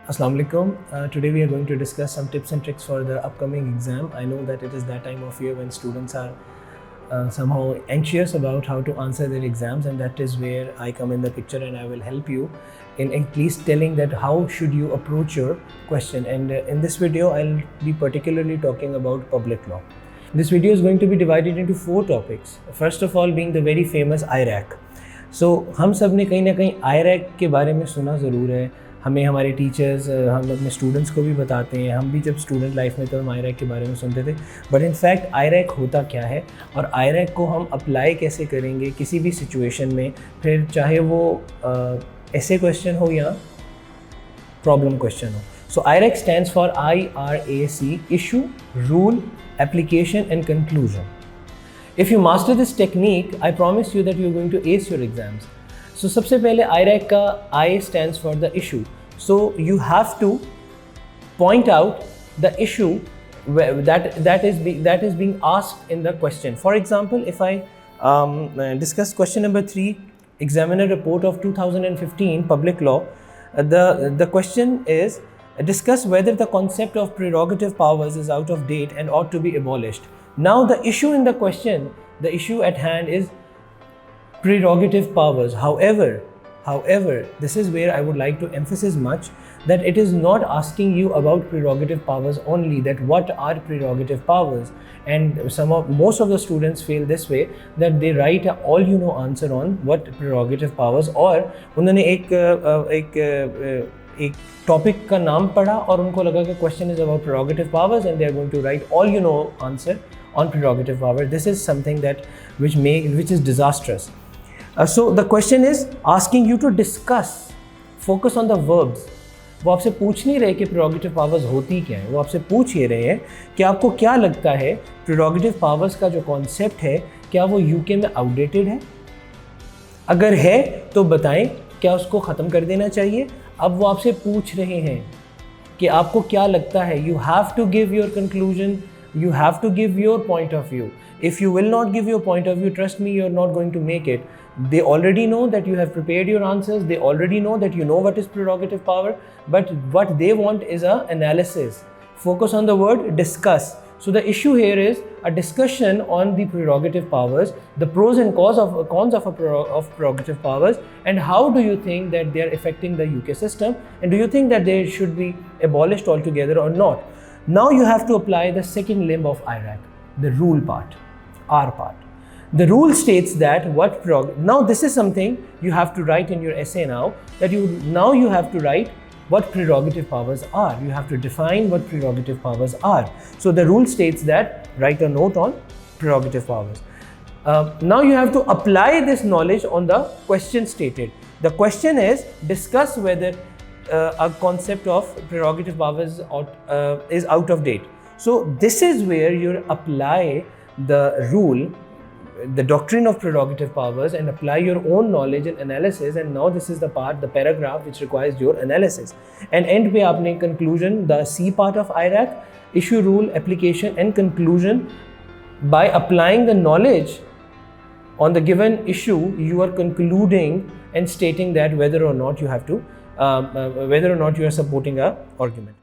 Assalamu alaikum. Today we are going to discuss some tips and tricks for the upcoming exam. I know that it is that time of year when students are somehow anxious about how to answer their exams, and that is where I come in the picture and I will help you in at least telling that how should you approach your question. And in this video I'll be particularly talking about public law. This video is going to be divided into 4 topics. First of all being the very famous IRAC. So हम सब ने कहीं ना कहीं IRAC के बारे में सुना ज़रूर है. हमें हमारे टीचर्स, हम अपने स्टूडेंट्स को भी बताते हैं. हम भी जब स्टूडेंट लाइफ में तो हम IRAC के बारे में सुनते थे. बट इन फैक्ट IRAC होता क्या है और IRAC को हम अप्लाई कैसे करेंगे किसी भी सिचुएशन में, फिर चाहे वो ऐसे क्वेश्चन हो या प्रॉब्लम क्वेश्चन हो. So IRAC stands for IRAC, issue, rule, application and conclusion. If you master this technique, I promise you that you're going to ace your exams. So सबसे पहले IRAC का I stands for the issue. So you have to point out the issue that is being asked in the question. For example, if I discuss question number 3, examiner report of 2015 public law, the question is discuss whether the concept of prerogative powers is out of date and ought to be abolished. Now the issue in the question, the issue at hand is prerogative powers. However, this is where I would like to emphasize much that it is not asking you about prerogative powers only, that what are prerogative powers, and most of the students feel this way, that they write a all you know answer on what prerogative powers, और उन्होंने एक topic का नाम पढ़ा और उनको लगा कि question is about prerogative powers and they are going to write all you know answer on prerogative power. This is something that which is disastrous. So the question is asking you to discuss, focus on the verbs. वो आपसे पूछ नहीं रहे कि prerogative powers होती क्या है, वो आपसे पूछ ये रहे हैं कि आपको क्या लगता है prerogative powers का जो concept है क्या वो UK में outdated है, अगर है तो बताएं क्या उसको ख़त्म कर देना चाहिए. अब वो आपसे पूछ रहे हैं कि आपको क्या लगता है. You have to give your conclusion. You have to give your point of view. If you will not give your point of view, trust me, you're not going to make it. They already know that you have prepared your answers. They already know that you know what is prerogative power. But what they want is an analysis. Focus on the word discuss. So the issue here is a discussion on the prerogative powers, the pros and cons of prerogative powers, and how do you think that they are affecting the UK system, and do you think that they should be abolished altogether or not. Now you have to apply the second limb of IRAC, the rule part, R part. The rule states that now this is something you have to write in your essay now, that you have to write what prerogative powers are. You have to define what prerogative powers are. So the rule states that write a note on prerogative powers. Now you have to apply this knowledge on the question stated. The question is discuss whether a concept of prerogative powers is out of date. So this is where you apply the rule, the doctrine of prerogative powers, and apply your own knowledge and analysis. And now this is the part, the paragraph which requires your analysis. And end पे आपने conclusion, the C part of IRAC, issue, rule, application and conclusion. By applying the knowledge on the given issue, you are concluding and stating that whether or not you are supporting a argument.